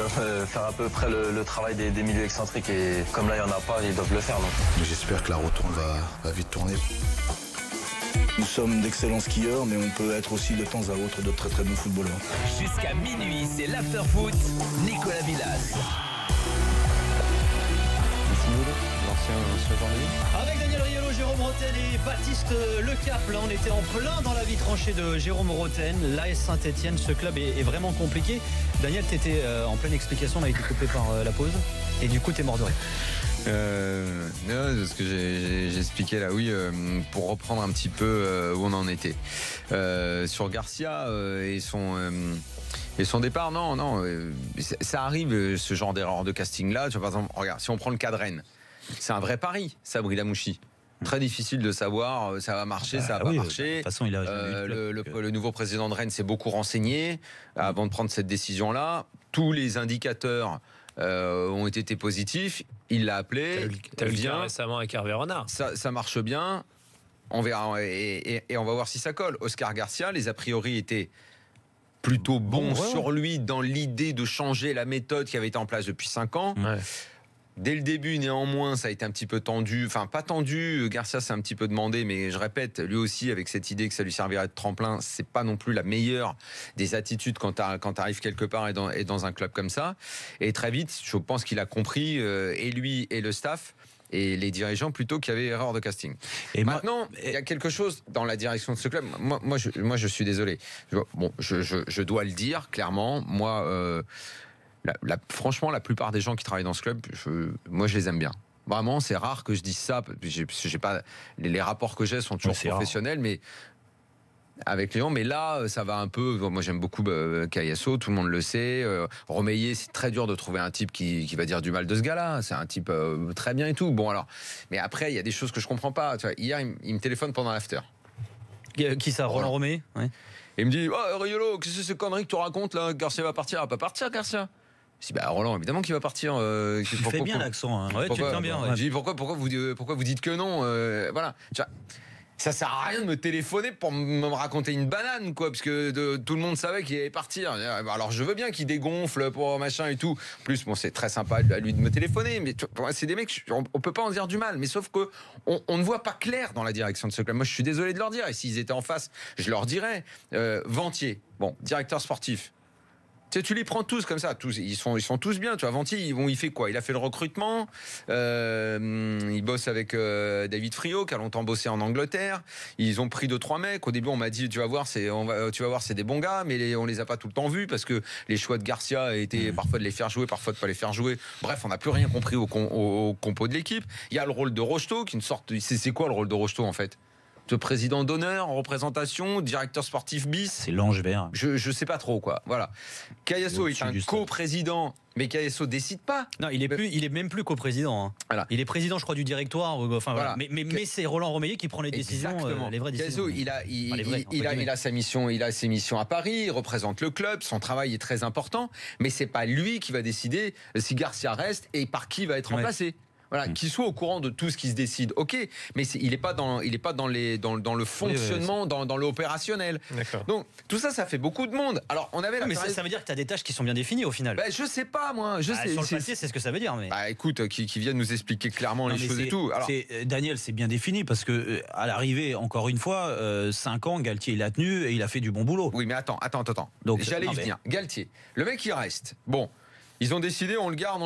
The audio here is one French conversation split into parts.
doivent faire à peu près le travail des milieux excentriques. Et comme là, il n'y en a pas, ils doivent le faire. Donc. J'espère que la retourne va vite tourner. Nous sommes d'excellents skieurs, mais on peut être aussi de temps à autre de très très bons footballeurs. Jusqu'à minuit, c'est l'after-foot. Nicolas Villas. Avec Daniel Riolo, Jérôme Roten et Baptiste Le Cap. Là, on était en plein dans la vie tranchée de Jérôme Roten. L'AS Saint-Etienne, ce club est vraiment compliqué. Daniel, tu étais en pleine explication, on a été coupé par la pause. Et du coup, tu es mort de rire. Non, ce que j'ai expliqué là, oui, pour reprendre un petit peu où on en était. Sur Garcia et son départ, non, ça arrive ce genre d'erreur de casting là. Tu vois, par exemple, regarde, si on prend le cas de Rennes, c'est un vrai pari, Sabri Lamouchi. Très difficile de savoir, ça va marcher, ça va pas marcher. De toute façon, il a le nouveau président de Rennes s'est beaucoup renseigné avant de prendre cette décision-là. Tous les indicateurs ont été positifs. Il l'a appelé. T'as eu le cas récemment avec Hervé Renard. Ça marche bien. On verra et on va voir si ça colle. Oscar Garcia, les a priori étaient plutôt bons sur lui dans l'idée de changer la méthode qui avait été en place depuis 5 ans. Ouais. Dès le début, néanmoins, ça a été un petit peu tendu. Enfin, pas tendu. Garcia s'est un petit peu demandé, mais je répète, lui aussi, avec cette idée que ça lui servirait de tremplin, c'est pas non plus la meilleure des attitudes quand t'arrives quelque part et dans un club comme ça. Et très vite, je pense qu'il a compris, et lui et le staff, et les dirigeants plutôt, qu'il y avait erreur de casting. Et maintenant, il y a quelque chose dans la direction de ce club. Moi, je suis désolé. Bon, je dois le dire clairement. Moi. Franchement, la plupart des gens qui travaillent dans ce club, moi je les aime bien. Vraiment, c'est rare que je dise ça. J'ai pas, les rapports que j'ai sont toujours professionnels, mais avec les gens. Mais là, ça va un peu. Moi, j'aime beaucoup Cayasso, tout le monde le sait. Romeyer, c'est très dur de trouver un type qui va dire du mal de ce gars-là. C'est un type très bien et tout. Bon, alors. Mais après, il y a des choses que je comprends pas. Tu vois, hier, il me téléphone pendant l'after. Qui ça, Roland Romeyer? Ouais. Et il me dit, oh, Riolo, qu'est-ce que c'est connerie que tu racontes là? Garcia va partir. Il va pas partir, Garcia. Je dis, Roland, évidemment qu'il va partir. Tu fais bien l'accent. Hein. Ouais, tu le fais bien. Ouais. Je dis, pourquoi vous dites que non voilà. Ça sert à rien de me téléphoner pour me raconter une banane, quoi, parce que tout le monde savait qu'il allait partir. Alors, je veux bien qu'il dégonfle pour machin et tout. En plus, bon, c'est très sympa à lui de me téléphoner, mais c'est des mecs, on peut pas en dire du mal. Mais sauf que on ne voit pas clair dans la direction de ce club. Moi, je suis désolé de leur dire. Et s'ils étaient en face, je leur dirais. Ventier, bon, directeur sportif. Tu les prends tous comme ça, ils sont tous bien. Tu vois, Ventier, il fait quoi? Il a fait le recrutement, il bosse avec David Friot, qui a longtemps bossé en Angleterre. Ils ont pris 2-3 mecs. Au début, on m'a dit, tu vas voir, c'est des bons gars, mais on les a pas tout le temps vus parce que les choix de Garcia étaient parfois de les faire jouer, parfois de pas les faire jouer. Bref, on n'a plus rien compris au compo de l'équipe. Il y a le rôle de Rocheteau, qui c'est quoi le rôle de Rocheteau en fait? De président d'honneur, en représentation, directeur sportif bis. C'est l'ange vert. Je sais pas trop, quoi. Voilà. Cayasso est un coprésident, mais Cayasso décide pas. Non, il est même plus coprésident. Hein. Voilà. Il est président, je crois, du directoire. Enfin, voilà. Mais c'est Roland Romeyer qui prend les décisions, les vraies décisions. Cayasso, il a sa mission, il a ses missions à Paris, il représente le club, son travail est très important, mais c'est pas lui qui va décider si Garcia reste et par qui va être remplacé. Voilà, qu'il soit au courant de tout ce qui se décide, ok, mais il n'est pas dans le fonctionnement, dans l'opérationnel. Donc tout ça fait beaucoup de monde. Alors on avait. Mais ça veut dire que tu as des tâches qui sont bien définies au final. Je sais pas moi. Sur le papier, c'est ce que ça veut dire. Mais... écoute, qui viennent nous expliquer clairement les choses et tout. Alors, Daniel, c'est bien défini parce que à l'arrivée, encore une fois, 5 ans, Galtier il a tenu et il a fait du bon boulot. Oui, mais attends. Donc j'allais y venir. Galtier, le mec il reste. Bon. Ils ont décidé, on le garde.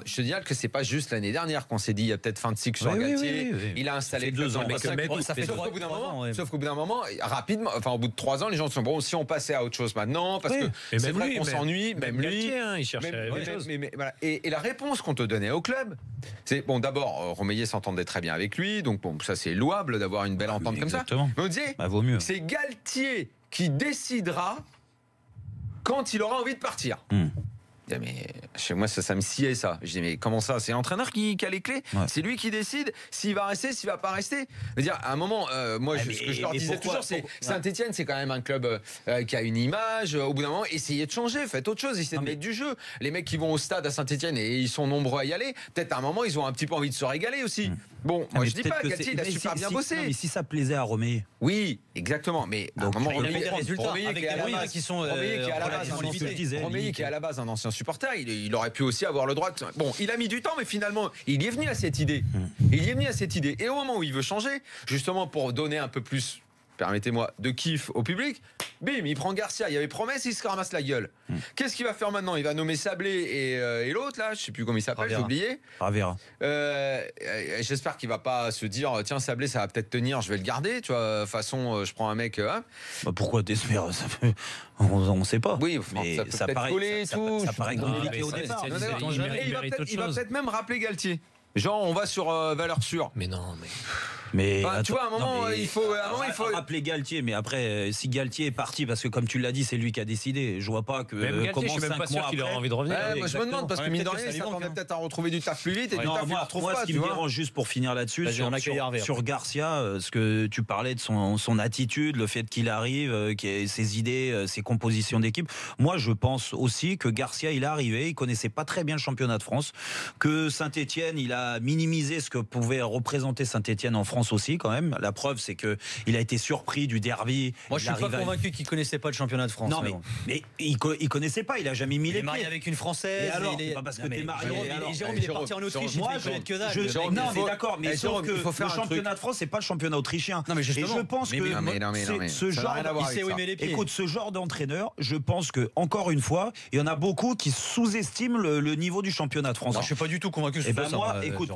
Je te dis que c'est pas juste l'année dernière qu'on s'est dit, il y a peut-être fin de cycle sur Galtier. Oui. Il a installé 2 ans. Sauf qu'au bout d'un moment, rapidement, enfin au bout de 3 ans, les gens se sont bon, si on passait à autre chose maintenant, parce que c'est vrai qu'on s'ennuie, même lui. Il cherchait autre chose. Voilà. Et la réponse qu'on te donnait au club, c'est bon. D'abord, Romeyer s'entendait très bien avec lui, donc bon, ça c'est louable d'avoir une belle entente comme ça. Mais on disait, vaut mieux. C'est Galtier qui décidera quand il aura envie de partir. Mais chez moi, ça me sciait ça. Je dis, mais comment ça? C'est l'entraîneur qui a les clés? C'est lui qui décide s'il va rester, s'il va pas rester. Je veux dire, à un moment, ce que je leur disais toujours, c'est Saint-Etienne, c'est quand même un club qui a une image. Au bout d'un moment, essayez de changer, faites autre chose, essayez de mettre du jeu. Les mecs qui vont au stade à Saint-Etienne et ils sont nombreux à y aller, peut-être à un moment, ils ont un petit peu envie de se régaler aussi. Bon, moi je dis pas, Galtier il a super bien bossé. Mais si ça plaisait à Romeyer. Oui, exactement. Mais à un moment, il a eu des résultats avec des moyens qui sont Romeyer qui est à la base un ancien supporter, il aurait pu aussi avoir le droit. Bon, il a mis du temps, mais finalement, il y est venu à cette idée. Et au moment où il veut changer, justement pour donner un peu plus, permettez-moi, de kiff au public, bim, il prend Garcia. Il y avait promesse, il se ramasse la gueule. Qu'est-ce qu'il va faire maintenant? Il va nommer Sablé et l'autre, là, je sais plus comment il s'appelle, j'ai oublié. Ravera. J'espère qu'il va pas se dire, tiens, Sablé, ça va peut-être tenir, je vais le garder. Tu vois, façon, je prends un mec. Pourquoi t'espères? On sait pas. Oui, mais ça peut paraît coller et tout. Ça paraît compliqué au départ. Il va peut-être même rappeler Galtier. Genre, on va sur valeur sûre. Mais non, Mais enfin, tu vois, à un moment, il faut rappeler Galtier. Mais après, si Galtier est parti, parce que comme tu l'as dit, c'est lui qui a décidé. Je vois pas que. Même Galtier, je suis même pas sûr qu'il aurait envie de revenir. Moi, je me demande parce que mine de rien, il s'attendait peut-être à retrouver du taf plus vite et du taf, il ne retrouve pas. Ce qui me dérange, juste pour finir là-dessus, sur Garcia, ce que tu parlais de son attitude, le fait qu'il arrive, ses idées, ses compositions d'équipe. Moi, je pense aussi que Garcia, il est arrivé, il connaissait pas très bien le championnat de France, que Saint-Etienne, il a minimisé ce que pouvait représenter Saint-Etienne en France aussi, quand même. La preuve, c'est que il a été surpris du derby. Moi, je suis pas convaincu qu'il connaissait pas le championnat de France. Non, mais il connaissait pas. Il a jamais mis les pieds. Il est marié avec une Française. Pas parce que t'es marié. Jérôme, il est parti en Autriche. Moi, je connais que dalle. Non, mais d'accord. Mais sauf que le championnat de France, c'est pas le championnat autrichien. Non, mais justement. Et je pense que ce genre, écoute, ce genre d'entraîneur, je pense que encore une fois, il y en a beaucoup qui sous-estiment le niveau du championnat de France. Je suis pas du tout convaincu.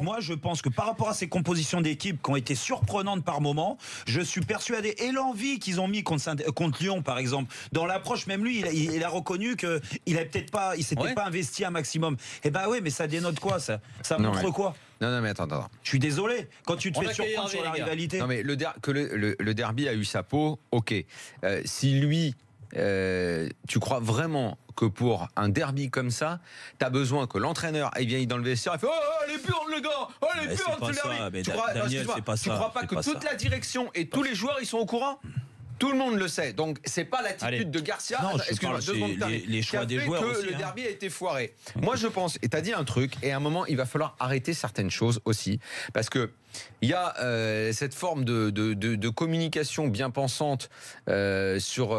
Moi, je pense que par rapport à ces compositions d'équipe qui ont été surprenantes par moment, je suis persuadé, et l'envie qu'ils ont mis contre Lyon par exemple, dans l'approche, même lui il a reconnu que il s'était pas investi un maximum. Et oui, mais ça dénote quoi? Ça montre quoi? Non, mais attends. Je suis désolé. Quand tu te fais surprendre sur la rivalité. Non, mais le derby a eu sa peau, ok. Si lui, tu crois vraiment que pour un derby comme ça, t'as besoin que l'entraîneur vienne dans le vestiaire et fait « les purnes, les gars, les purnes, c'est le derby !» Tu crois pas que toute la direction et tous les joueurs, ils sont au courant? Tout le monde le sait. Donc, c'est pas l'attitude de Garcia. Excuse-moi, 2 secondes. Les choix des joueurs aussi. Le derby a été foiré. Moi, je pense, et tu as dit un truc, et à un moment, il va falloir arrêter certaines choses aussi. Parce que il y a cette forme de communication bien pensante sur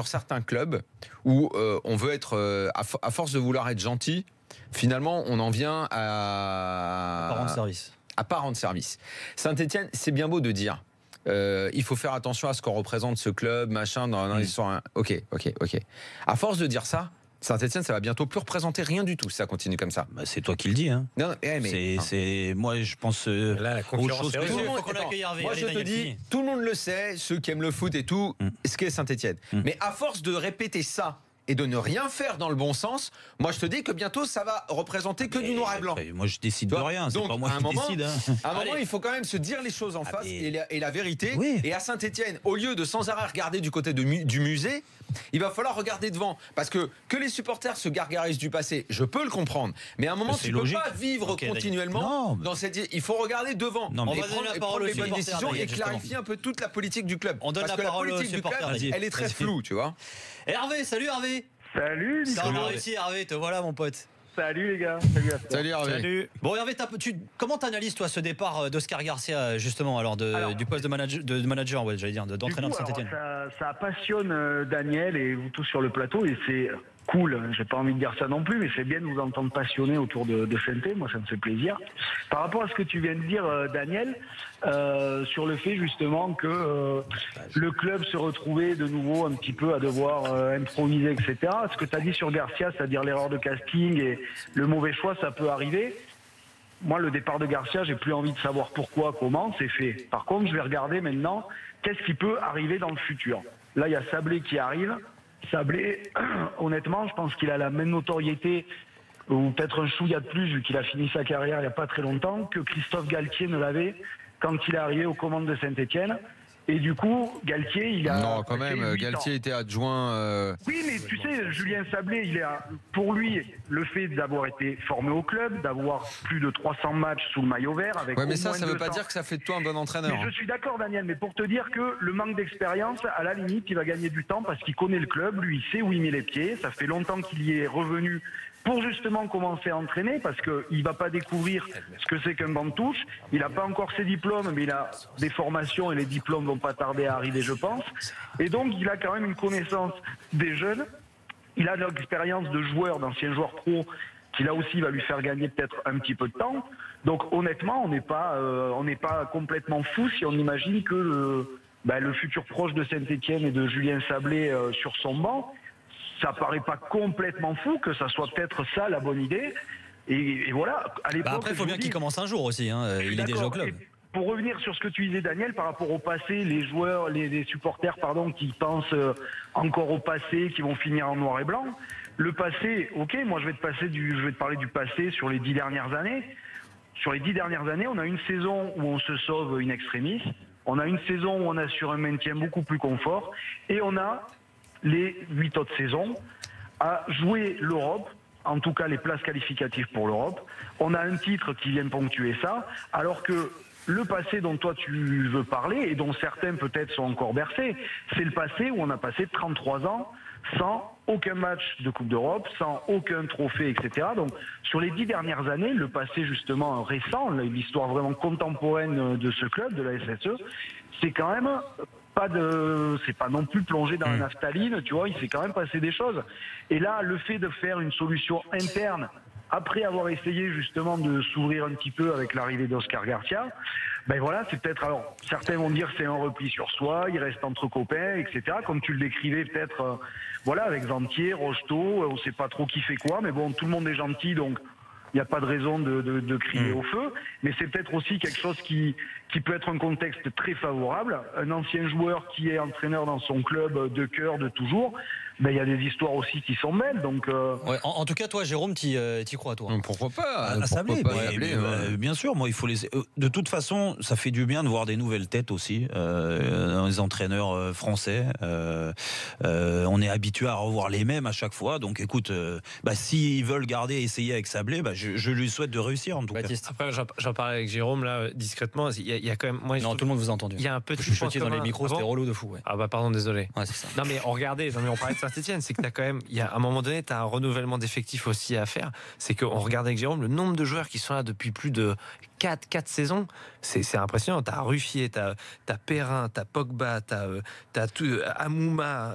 certains clubs où on veut être, à force de vouloir être gentil, finalement, on en vient à pas rendre service. Saint-Etienne, c'est bien beau de dire. Il faut faire attention à ce qu'on représente ce club, machin, dans l'histoire. Ok. À force de dire ça, Saint-Etienne, ça va bientôt plus représenter rien du tout si ça continue comme ça. C'est toi qui le dis. Hein. Non, moi, je pense. Là, la concurrence. Moi, je te dis, tout le monde le sait, ceux qui aiment le foot et tout, ce qu'est Saint-Etienne. Mais à force de répéter ça et de ne rien faire dans le bon sens, moi je te dis que bientôt ça va représenter que du noir et blanc. Moi je décide de rien, c'est pas moi qui décide. À un moment, il faut quand même se dire les choses en face et la vérité. Oui. Et à Saint-Etienne, au lieu de sans arrêt regarder du côté du musée, il va falloir regarder devant. Parce que les supporters se gargarisent du passé, je peux le comprendre. Mais à un moment, tu ne peux pas vivre continuellement dans cette... Il faut regarder devant. On va donner la parole les bonnes décisions et clarifier un peu toute la politique du club. On donne la parole aux supporters. Elle est très floue, tu vois. Salut Hervé. Salut Nicolas. Ça va réussi Hervé, te voilà mon pote. Salut les gars. Salut Hervé. Salut. Bon Hervé, comment t'analyses toi ce départ d'Oscar Garcia justement du poste de manager, d'entraîneur de Saint-Etienne? Ça passionne Daniel et vous tous sur le plateau et c'est cool. J'ai pas envie de dire ça non plus, mais c'est bien de vous entendre passionner autour de Saint-Etienne. Moi, ça me fait plaisir. Par rapport à ce que tu viens de dire, Daniel, sur le fait justement que le club se retrouvait de nouveau un petit peu à devoir improviser, etc. Ce que tu as dit sur Garcia, c'est-à-dire l'erreur de casting et le mauvais choix, ça peut arriver. Moi, le départ de Garcia, j'ai plus envie de savoir pourquoi, comment, c'est fait. Par contre, je vais regarder maintenant qu'est-ce qui peut arriver dans le futur. Là, il y a Sablé qui arrive. Sablé, honnêtement, je pense qu'il a la même notoriété, ou peut-être un chouïa de plus, vu qu'il a fini sa carrière il n'y a pas très longtemps, que Christophe Galtier ne l'avait quand il est arrivé aux commandes de Saint-Etienne. Et du coup, Galtier, il a... Non, quand même, Galtier était adjoint... Oui, mais tu sais, Julien Sablé, pour lui, le fait d'avoir été formé au club, d'avoir plus de 300 matchs sous le maillot vert... avec ouais, mais ça veut pas dire que ça fait de toi un bon entraîneur. Mais je suis d'accord, Daniel, mais pour te dire que le manque d'expérience, à la limite, il va gagner du temps parce qu'il connaît le club, lui, il sait où il met les pieds, ça fait longtemps qu'il y est revenu pour justement commencer à entraîner, parce qu'il ne va pas découvrir ce que c'est qu'un banc de touche. Il n'a pas encore ses diplômes, mais il a des formations et les diplômes vont pas tarder à arriver, je pense. Et donc, il a quand même une connaissance des jeunes. Il a de l'expérience de joueur, d'anciens joueurs pro, qui là aussi va lui faire gagner peut-être un petit peu de temps. Donc, honnêtement, on n'est pas complètement fou si on imagine que le futur proche de Saint-Etienne et de Julien Sablé sur son banc, ça paraît pas complètement fou que ça soit peut-être ça la bonne idée. Et voilà, à l'époque... après, il faut bien qu'il commence un jour aussi, hein. Il est déjà au club. Et pour revenir sur ce que tu disais, Daniel, par rapport au passé, les joueurs, les supporters, qui pensent encore au passé, qui vont finir en noir et blanc. Le passé, ok, moi je vais te parler du passé sur les 10 dernières années. Sur les 10 dernières années, on a une saison où on se sauve in extremis. On a une saison où on assure un maintien beaucoup plus confort. Et on a les 8 autres saisons à jouer l'Europe, en tout cas les places qualificatives pour l'Europe. On a un titre qui vient ponctuer ça, alors que le passé dont toi tu veux parler, et dont certains peut-être sont encore bercés, c'est le passé où on a passé 33 ans sans aucun match de Coupe d'Europe, sans aucun trophée, etc. Donc sur les 10 dernières années, le passé justement récent, l'histoire vraiment contemporaine de ce club, de la SSE, c'est quand même... c'est pas non plus plongé dans la naphtaline, tu vois, il s'est quand même passé des choses. Et là, le fait de faire une solution interne, après avoir essayé justement de s'ouvrir un petit peu avec l'arrivée d'Oscar Garcia, voilà, c'est peut-être, alors, certains vont dire c'est un repli sur soi, il reste entre copains, etc. Comme tu le décrivais peut-être, avec Zantier, Rocheteau, on sait pas trop qui fait quoi, mais bon, tout le monde est gentil, donc il n'y a pas de raison de crier au feu, mais c'est peut-être aussi quelque chose qui peut être un contexte très favorable. Un ancien joueur qui est entraîneur dans son club de cœur de toujours, il y a des histoires aussi qui sont belles. Donc, en tout cas, toi, Jérôme, t'y crois, toi? Pourquoi pas Sablé, bien sûr, moi, il faut laisser. De toute façon, ça fait du bien de voir des nouvelles têtes aussi, dans les entraîneurs français. On est habitué à revoir les mêmes à chaque fois. Donc, écoute, s'ils veulent essayer avec Sablé, je lui souhaite de réussir en tout cas. Après, j'en parlais avec Jérôme là discrètement. Il y a quand même. Non, tout le monde vous a entendu. Il y a un petit chuchotis dans les micros, c'était relou de fou. Ouais. Ah pardon, désolé. Ouais, c'est ça. Non mais on parlait de Saint-Etienne, c'est que t'as quand même, à un moment donné, t'as un renouvellement d'effectifs aussi à faire. C'est qu'on regarde avec Jérôme le nombre de joueurs qui sont là depuis plus de 4 saisons, c'est impressionnant. T'as Ruffier, t'as Perrin, t'as Pogba, t'as Amouma.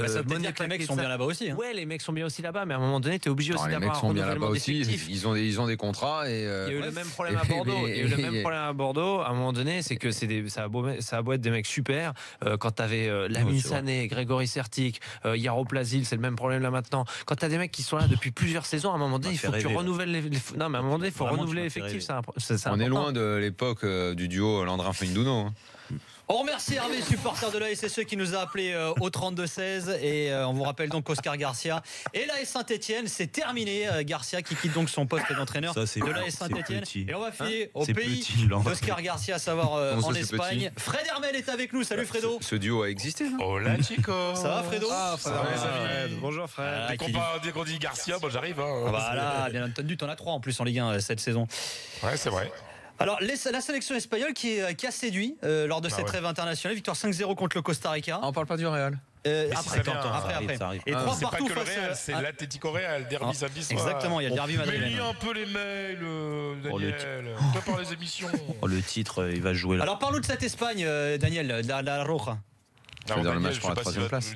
Ça veut dire que les mecs sont bien là-bas aussi. Hein. Ouais, les mecs sont bien aussi là-bas, mais à un moment donné, t'es obligé aussi d'avoir un renouvellement d'effectifs. Ils ont des contrats et. Il y a eu le même problème à Bordeaux. Il y a eu le même problème à Bordeaux. À un moment donné, c'est que ça a beau être des mecs super. Quand t'avais Lamine Sané, Grégory Sertic, Yaroplazil, c'est le même problème là maintenant. Quand t'as des mecs qui sont là depuis plusieurs saisons, à un moment donné, il faut que tu renouvelles non, mais à un moment donné, il faut renouveler l'effectif. On est loin de l'époque du duo Landrin-Findouno. On remercie Hervé, supporter de la SSE, qui nous a appelé au 32-16, et on vous rappelle donc Oscar Garcia et l'AS Saint-Etienne, c'est terminé. Garcia qui quitte donc son poste d'entraîneur de l'AS Saint-Etienne, et on va filer au pays d'Oscar Garcia, à savoir en Espagne. Fred Hermel est avec nous. Salut Fredo. Ce duo a existé, non? Hola Chico. Ça va Fredo? Bonjour Fred. Dès qu'on dit Garcia, j'arrive. Voilà, bien entendu, t'en as 3 en plus en Ligue 1 cette saison. Ouais, c'est vrai. Alors, la sélection espagnole qui a séduit lors de cette trêve internationale, victoire 5-0 contre le Costa Rica. On parle pas du Real. Après. Et 3 c'est partout pas que le Real, c'est l'Atlético Real, derby samedi soir. Exactement, il y a le derby madrilène. Mais lis un peu les mails, Daniel. Prépare les émissions. Le titre, il va jouer là. Alors, parle-nous de cette Espagne, Daniel, la Roja. C'est-à-dire le match pour la 3e place.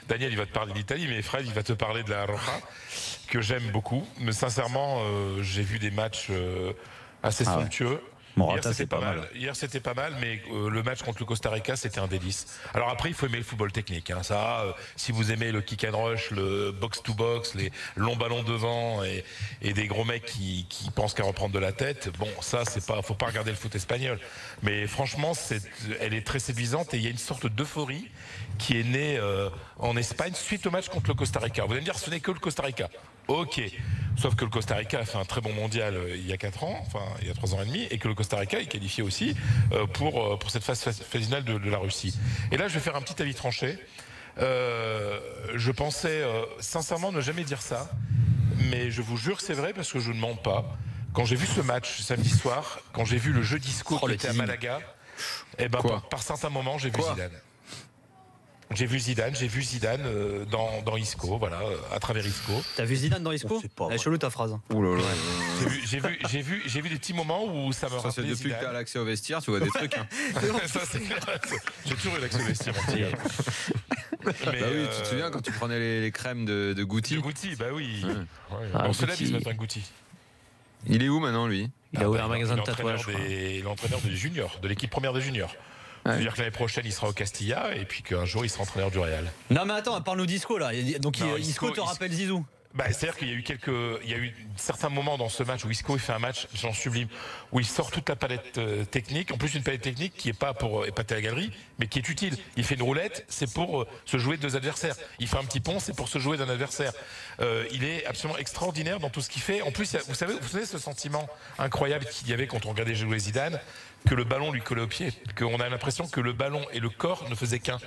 Daniel, il va te parler d'Italie, mais Fred, il va te parler de la Roja, que j'aime beaucoup. Mais sincèrement, j'ai vu des matchs assez somptueux. Morata, c'est pas mal. Hier, c'était pas mal, mais le match contre le Costa Rica, c'était un délice. Alors après, il faut aimer le football technique. Si vous aimez le kick and rush, le box-to-box, les longs ballons devant et des gros mecs qui pensent qu'à reprendre de la tête, ça, faut pas regarder le foot espagnol. Mais franchement, elle est très séduisante et il y a une sorte d'euphorie qui est née en Espagne suite au match contre le Costa Rica. Vous allez me dire, ce n'est que le Costa Rica. Ok. Sauf que le Costa Rica a fait un très bon mondial il y a 4 ans, enfin il y a 3 ans et demi, et que le Costa Rica est qualifié aussi pour cette phase finale de la Russie. Et là, je vais faire un petit avis tranché. Je pensais sincèrement ne jamais dire ça, mais je vous jure que c'est vrai parce que je ne mens pas. Quand j'ai vu ce match samedi soir, quand j'ai vu le jeu d'Isco qui était à Malaga, et ben par certains moments, j'ai vu Zidane. J'ai vu Zidane dans Isco, voilà, à travers Isco. T'as vu Zidane dans Isco? Elle est chelou ta phrase. Ouh là là. J'ai vu des petits moments où ça me rappelait Zidane. Depuis que t'as l'accès au vestiaire, tu vois des trucs. Hein. Ça, j'ai toujours eu l'accès au vestiaire. Bah oui, tu te souviens quand tu prenais les crèmes de Guti? De Guti, bah oui. On se lève, il se met un Guti. Il est où maintenant, lui? Il a ouvert un magasin de tatouage. L'entraîneur des juniors, de l'équipe première des juniors. C'est-à-dire que l'année prochaine, il sera au Castilla et puis qu'un jour, il sera entraîneur du Real. Non, mais attends, parle-nous d'Isco là. Donc, Isco te rappelle Zizou? C'est-à-dire qu'il y a eu certains moments dans ce match où Isco il fait un match genre sublime, où il sort toute la palette technique, en plus une palette technique qui n'est pas pour épater la galerie, mais qui est utile. Il fait une roulette, c'est pour se jouer de 2 adversaires. Il fait un petit pont, c'est pour se jouer d'un adversaire. Il est absolument extraordinaire dans tout ce qu'il fait. En plus, vous savez ce sentiment incroyable qu'il y avait quand on regardait jouer Zidane, que le ballon lui collait au pied, qu'on a l'impression que le ballon et le corps ne faisaient qu'un.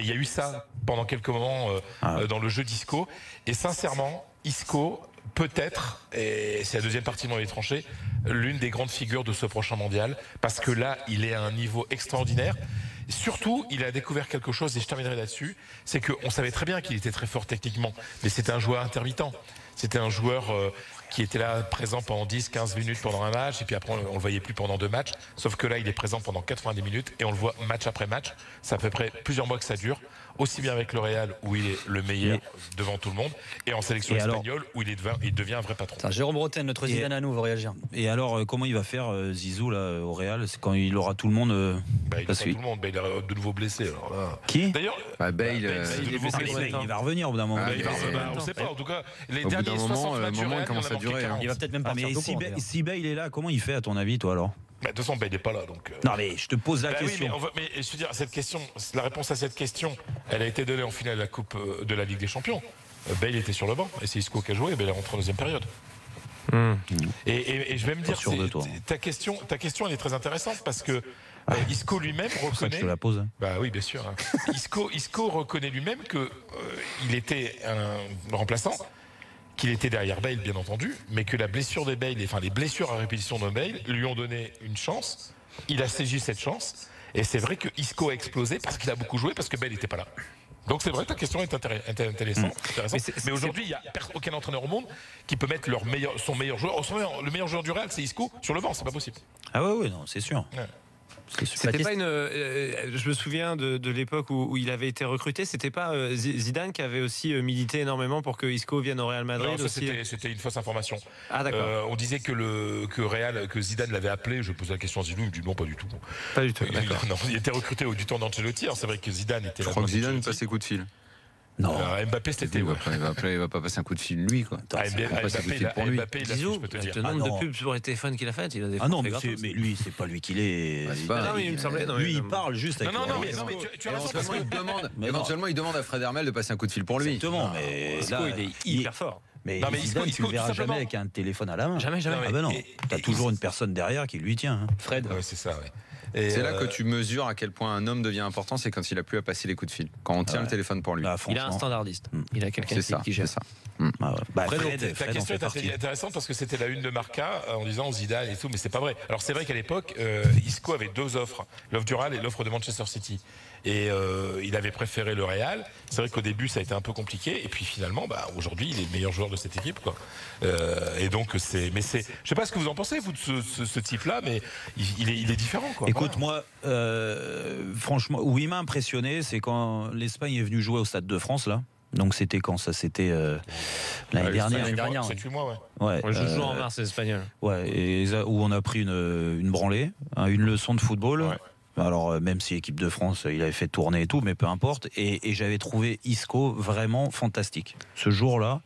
Il y a eu ça pendant quelques moments dans le jeu d'Isco. Et sincèrement, Isco, peut-être, et c'est la deuxième partie dans les tranchées, l'une des grandes figures de ce prochain mondial. Parce que là, il est à un niveau extraordinaire. Surtout, il a découvert quelque chose, et je terminerai là-dessus, c'est qu'on savait très bien qu'il était très fort techniquement, mais c'était un joueur intermittent. C'était un joueur qui était là présent pendant 10-15 minutes pendant un match, et puis après on le voyait plus pendant 2 matchs. Sauf que là, il est présent pendant 90 minutes, et on le voit match après match. Ça fait à peu près plusieurs mois que ça dure, aussi bien avec le Real, où il est le meilleur devant tout le monde, et en sélection espagnole, où il devient un vrai patron. Jérôme Roten, notre Zidane à nous, veut réagir. Et alors, comment il va faire Zizou là, au Real? C'est quand il aura tout le monde il aura tout le monde, il a de nouveau blessé. Alors là. Qui? D'ailleurs, il va revenir au bout d'un moment. On ne sait pas, en tout cas, les derniers 60 matchs du Real, commence à durer. Il va peut-être même pas. Mais si Bale est là, comment il fait à ton avis, toi alors? De toute façon, il n'est pas là. Donc, Non, mais je te pose la question. Oui, mais je veux dire, la réponse à cette question, elle a été donnée en finale de la Coupe de la Ligue des Champions. Bale était sur le banc, et c'est Isco qui a joué, et Bale est rentré en deuxième période. Et je vais me dire, ta question, elle est très intéressante, parce que Isco lui-même reconnaît. Je te la pose. Bah oui, bien sûr. Hein. Isco reconnaît lui-même que il était un remplaçant, qu'il était derrière Bale, bien entendu, mais que la blessure de Bale, les blessures à répétition de Bale lui ont donné une chance. Il a saisi cette chance, et c'est vrai que Isco a explosé parce qu'il a beaucoup joué, parce que Bale n'était pas là. Donc c'est vrai, ta question est intéressante. Mais aujourd'hui, il n'y a aucun entraîneur au monde qui peut mettre son meilleur joueur. Le meilleur joueur du Real, c'est Isco sur le banc, c'est pas possible. Ah ouais, non, c'est sûr. Ouais. C'était pas je me souviens de l'époque où il avait été recruté. C'était pas Zidane qui avait aussi milité énormément pour que Isco vienne au Real Madrid? Non, c'était une fausse information. Ah d'accord. On disait que Zidane l'avait appelé. Je posais la question à Zidane, il me dit non, pas du tout. Pas du tout. Il était recruté du temps d'Ancelotti. C'est vrai que Zidane était. Je crois que Zidane passait coup de fil. Non. Mbappé, c'était. Il va pas passer un coup de fil lui, quoi. Mbappé, Zizou, le nombre de pubs sur les téléphones qu'il a fait, il a des. Ah non, mais lui, c'est pas lui qu'il est. Non, mais il me semblait. Lui, il parle juste avec. Non, mais tu as raison. Éventuellement, il demande à Fred Hermel de passer un coup de fil pour lui. Exactement, mais Isco, il est hyper fort. Mais Zidane, tu le verras jamais avec un téléphone à la main. Jamais. Ah ben non, t'as toujours une personne derrière qui lui tient. Fred. Ouais, c'est ça, ouais. C'est là que tu mesures à quel point un homme devient important, c'est quand il a plus à passer les coups de fil, quand on tient le téléphone pour lui. Il a un standardiste. Il a quelqu'un qui gère ça. Ta question est intéressante parce que c'était la une de Marca en disant Zidane et tout, mais c'est pas vrai. Alors c'est vrai qu'à l'époque, Isco avait 2 offres, l'offre du Real et l'offre de Manchester City. Et il avait préféré le Real. C'est vrai qu'au début ça a été un peu compliqué, et puis finalement, aujourd'hui, il est le meilleur joueur de cette équipe, quoi. Et donc je sais pas ce que vous en pensez, vous, de ce type-là, mais il est différent, quoi. Écoute, moi, franchement, où il m'a impressionné, c'est quand l'Espagne est venue jouer au Stade de France, là. Donc c'était quand ça? C'était l'année dernière. 7-8 mois, ouais. On joue en mars, c'est espagnol. Ouais, et où on a pris une branlée, une leçon de football. Ouais. Alors même si l'équipe de France, il avait fait tourner et tout, mais peu importe. Et j'avais trouvé Isco vraiment fantastique. Ce jour-là,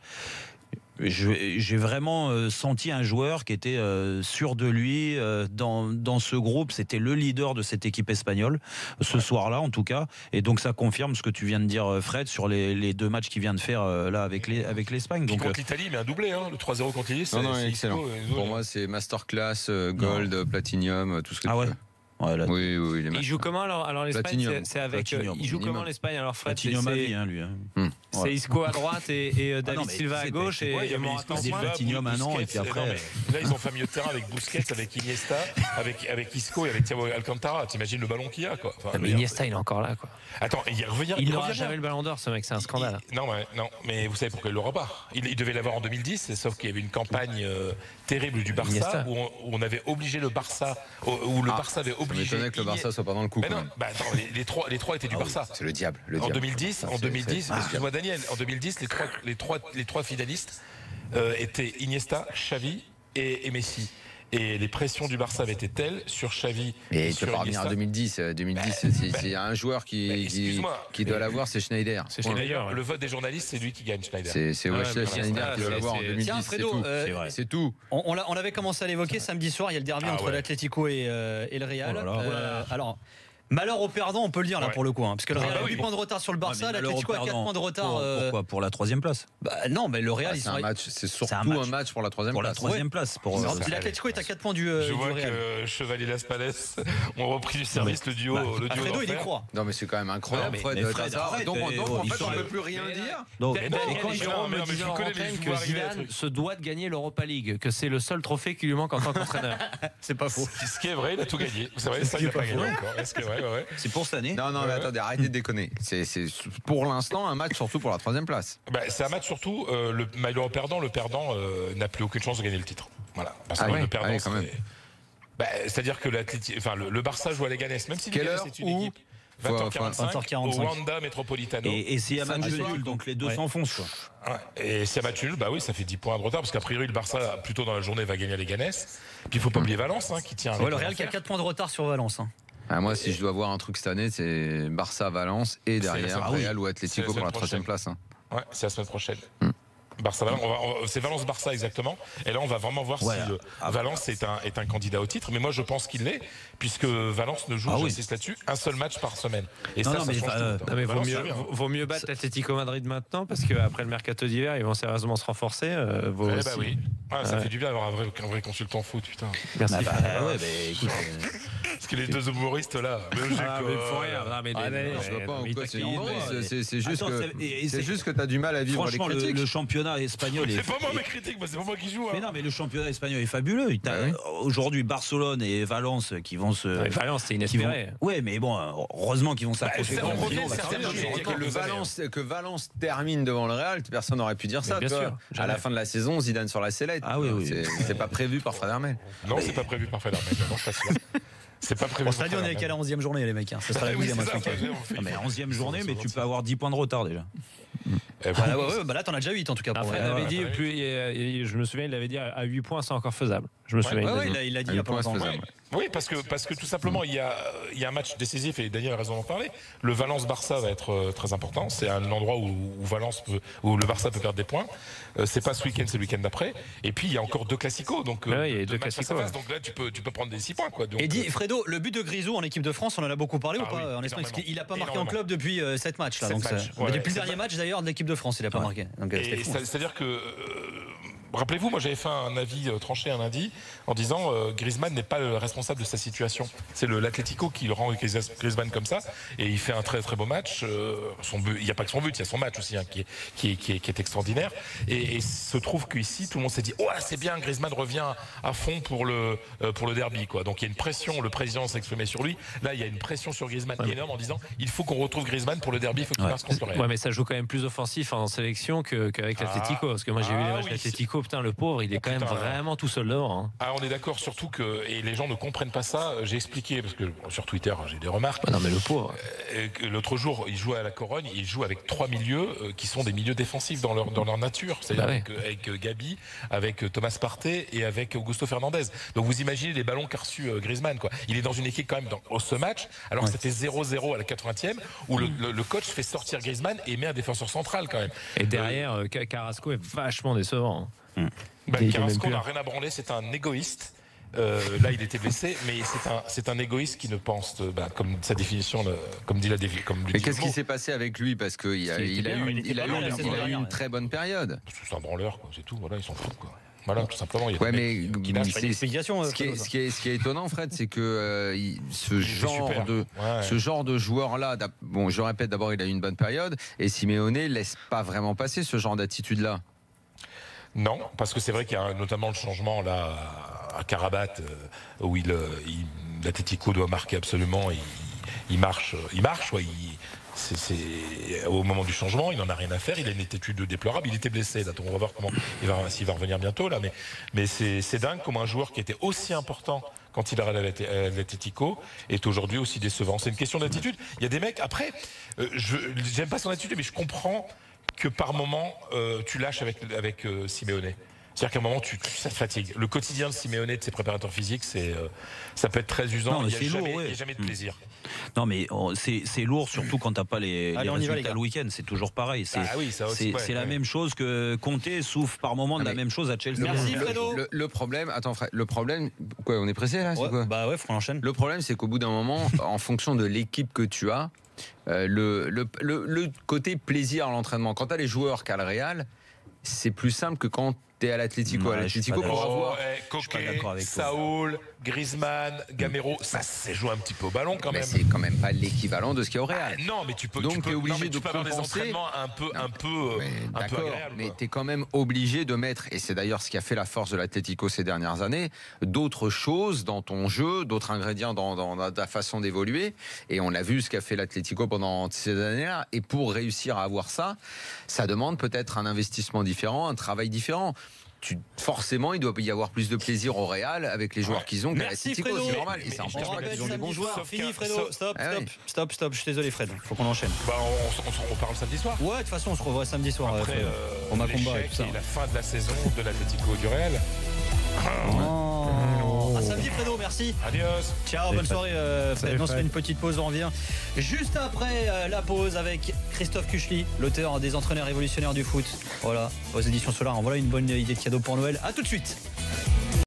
J'ai vraiment senti un joueur qui était sûr de lui dans ce groupe. C'était le leader de cette équipe espagnole ce soir-là en tout cas, et donc ça confirme ce que tu viens de dire, Fred, sur les 2 matchs qu'il vient de faire là avec l'Espagne. Donc contre l'Italie, mais un doublé, le 3-0 contre l'Italie. Non, excellent. Pour moi, c'est masterclass, gold, platinum, tout ce que tu veux. Ouais, oui, il joue comment alors l'Espagne, c'est avec il joue comment l'Espagne alors, Fred? Platinum à vie, lui. C'est Isco à droite et David Silva à gauche et Morata en pointe. Platinum un an et puis après. Là, ils ont fait un milieu de terrain avec Busquets, avec Iniesta, avec Isco et avec Thiago Alcantara. T'imagines le ballon qu'il y a, quoi. Mais Iniesta, il est encore là, quoi. Attends, il n'aura jamais le Ballon d'Or, ce mec, c'est un scandale. Non, mais vous savez pourquoi il l'aura pas? Il devait l'avoir en 2010, sauf qu'il y avait une campagne terrible du Barça où on avait obligé le Barça, où le Barça avait obligé. Ça m'étonnait que le Barça soit pas dans le coup. Attends, les trois étaient du Barça. C'est le diable. En 2010, excuse-moi Daniel, en 2010, les trois finalistes étaient Iniesta, Xavi et Messi. Et les pressions du Barça avaient été telles sur Xavi. Et tu peux pas revenir à 2010. 2010, s'il y a un joueur qui doit l'avoir, c'est Schneider. Le vote des journalistes, c'est lui qui gagne, Schneider. C'est Schneider qui doit l'avoir en 2010. Tiens, Fredo, c'est tout. On avait commencé à l'évoquer samedi soir. Il y a le derby entre l'Atlético et le Real. Alors. Malheur au perdant, on peut le dire là pour le coup, parce que le Real a 8 points de retard sur le Barça, l'Atlético a 4 points de retard. Pourquoi? Pour la 3e place. Non, mais le Real, c'est surtout un match pour la 3e place. Pour la 3e place. L'Atlético est à 4 points du Je vois Real. que Chevalier Las Palais ont repris du service le duo. Fredo, il y croit. Non, mais c'est quand même incroyable, Fred. Donc en fait, on ne peut plus rien dire. Et quand Jérôme me disait en antenne que Zidane se doit de gagner l'Europa League, que c'est le seul trophée qui lui manque en tant qu'entraîneur. C'est pas faux. Ce qui est vrai, il a tout gagné. C'est vrai, ça, il n'a pas gagné encore. C'est pour cette année. Non, mais attendez, arrêtez de déconner. C'est pour l'instant un match surtout pour la 3e place. C'est un match surtout, malheur perdant, le perdant n'a plus aucune chance de gagner le titre. Voilà. Parce que le perdant, quand même. C'est-à-dire que le Barça joue à Leganés, même si Leganés c'est une équipe. 20h45 au Wanda Metropolitano. Et s'il y a match nul, donc les deux s'enfoncent. Et s'il y a match nul, oui, ça fait 10 points de retard, parce qu'a priori le Barça, plutôt dans la journée, va gagner à Leganés. Puis il ne faut pas oublier Valence, qui tient. Le Real qui a 4 points de retard sur Valence. Moi, si je dois voir un truc cette année, c'est Barça, Valence et derrière Real ou Atlético pour la 3e place. Ouais, c'est la semaine prochaine. Barça-Valence, c'est Valence-Barça exactement. Et là, on va vraiment voir si Valence est un candidat au titre. Mais moi, je pense qu'il l'est, puisque Valence ne joue, j'insiste là-dessus, un seul match par semaine. Et ça change tout. Vaut mieux battre l'Atlético Madrid maintenant, parce qu'après le mercato d'hiver, ils vont sérieusement se renforcer. Oui. Ça fait du bien d'avoir un vrai consultant foot, putain. Merci. Écoute, parce que les deux humoristes là. C'est juste que tu as du mal à vivre les critiques. Le championnat espagnol. C'est pas moi mes critiques, c'est pas moi qui joue. Mais non, mais le championnat espagnol est fabuleux. Aujourd'hui, Barcelone et Valence qui vont se. Valence, c'est inespéré. Oui, mais bon, heureusement qu'ils vont s'approcher. Que Valence termine devant le Real, personne n'aurait pu dire ça. À la fin de la saison, Zidane sur la sellette. C'est pas prévu par Fred Hermel. Non, c'est pas prévu par Fred Hermel. Non, pas sûr. C'est pas prévu. On s'est dit, on est qu'à la 11e journée, les mecs. Ça sera la 12e week-end. Mais 11e journée, mais tu peux avoir 10 points de retard déjà. Là, t'en as déjà 8 en tout cas. Fred avait dit, je me souviens, il avait dit à 8 points, c'est encore faisable. Je me souviens. Il a dit il y a pas longtemps. Oui, parce que tout simplement, il y a un match décisif, et Daniel a raison d'en parler. Le Valence-Barça va être très important. C'est un endroit où le Barça peut perdre des points. C'est pas ce week-end, c'est le week-end d'après. Et puis, il y a encore 2 classicos. Donc, il y a 2 classicos. Donc là, tu peux prendre des 6 points. Et dis, Fredo, le but de Grisou en équipe de France, on en a beaucoup parlé ou pas en Espagne? Parce qu'il n'a pas marqué en club depuis 7 matchs. Depuis le dernier match d'ailleurs de l'équipe de France, il n'a pas marqué. C'est-à-dire que. Rappelez-vous, moi j'avais fait un avis tranché un lundi en disant Griezmann n'est pas le responsable de sa situation. C'est l'Atlético qui le rend Griezmann comme ça, et il fait un très très beau match. Il n'y a pas que son but, il y a son match aussi qui est extraordinaire. Et il se trouve qu'ici tout le monde s'est dit c'est bien, Griezmann revient à fond pour le derby, quoi. Donc il y a une pression, le président s'est exprimé sur lui. Là il y a une pression sur Griezmann énorme en disant il faut qu'on retrouve Griezmann pour le derby, il faut qu'il passe contre le Real. Mais ça joue quand même plus offensif en sélection qu'avec l'Atlético, parce que moi j'ai vu les matchs d'Atlético. Atletico, putain, le pauvre, il est quand même vraiment tout seul devant. Hein. Ah, on est d'accord, surtout que et les gens ne comprennent pas ça. J'ai expliqué parce que sur Twitter, j'ai des remarques. Non, mais le pauvre. L'autre jour, il jouait à la Corogne, il joue avec 3 milieux qui sont des milieux défensifs dans leur nature, c'est-à-dire avec Gabi, avec Thomas Partey et avec Augusto Fernandez. Donc vous imaginez les ballons qu'a reçu Griezmann, quoi. Il est dans une équipe quand même dans ce match, alors que c'était 0-0 à la 80e, où le coach fait sortir Griezmann et met un défenseur central quand même. Et derrière, Carrasco est vachement décevant. Carrasco n'a rien à branler, c'est un égoïste. Là, il était blessé, mais c'est un égoïste qui ne pense, comme sa définition, comme dit la définition. Mais qu'est-ce qui s'est passé avec lui? Parce qu'il a eu une très bonne période. C'est un branleur, c'est tout. Voilà, ils sont fous, quoi. Voilà, tout simplement. Ouais, mais ce qui est étonnant, Fred, c'est que ce genre de joueur-là, bon, je répète, d'abord, il a eu une bonne période, et Simeone laisse pas vraiment passer ce genre d'attitude-là. Non, parce que c'est vrai qu'il y a notamment le changement là à Karabat, où l'Atlético doit marquer absolument. Il marche, ouais. Au moment du changement, il n'en a rien à faire. Il a une attitude déplorable. Il était blessé. Là, on va voir s'il va revenir bientôt là. Mais c'est dingue comment un joueur qui était aussi important quand il arrive à l'Atlético est aujourd'hui aussi décevant. C'est une question d'attitude. Il y a des mecs. Après, j'aime pas son attitude, mais je comprends que par moment tu lâches avec Simeone. C'est-à-dire qu'à un moment, ça te fatigue. Le quotidien de Simeone, de ses préparateurs physiques, ça peut être très usant. Non, il n'y a jamais de plaisir. Non, mais c'est lourd, surtout quand tu n'as pas les résultats le week-end. C'est toujours pareil. C'est la même chose que Conte souffre par moment de la même chose à Chelsea. Merci, Fredo. Le problème, quoi, on est pressé là, c'est quoi? Bah ouais, faut enchaîner. Le problème, c'est qu'au bout d'un moment, en fonction de l'équipe que tu as, le côté plaisir à l'entraînement, quand tu as les joueurs qu'a le Real, c'est plus simple que quand t'es à l'Atlético. Pour avoir Coquet, Saúl, Griezmann, Gamero, ça s'est joué un petit peu au ballon quand même. Mais c'est quand même pas l'équivalent de ce qu'il y a au Real. Non, mais tu peux obligé de avoir des entraînements un peu agréables. Mais t'es quand même obligé de mettre, et c'est d'ailleurs ce qui a fait la force de l'Atlético ces dernières années, d'autres choses dans ton jeu, d'autres ingrédients dans ta façon d'évoluer. Et on a vu ce qu'a fait l'Atlético pendant ces années-là. Et pour réussir à avoir ça, ça demande peut-être un investissement différent, un travail différent. Forcément, il doit y avoir plus de plaisir au Real avec les joueurs qu'ils ont qu'à l'Atlético, c'est normal. Et ça empêche pas qu'ils ont des bons joueurs. Fini, Fredo. Stop. Je suis désolé, Fred. Faut qu'on enchaîne. On parle samedi soir. Ouais, de toute façon, on se revoit samedi soir. Après, on a combat et tout ça. La fin de la saison de l'Atlético du Real. À samedi, Fredo, merci. Adios. Ciao, bonne soirée, Fred. On se fait une petite pause, on revient juste après la pause avec Christophe Kuchli, l'auteur des entraîneurs révolutionnaires du foot. Voilà, aux éditions Solar. Voilà une bonne idée de cadeau pour Noël. À tout de suite.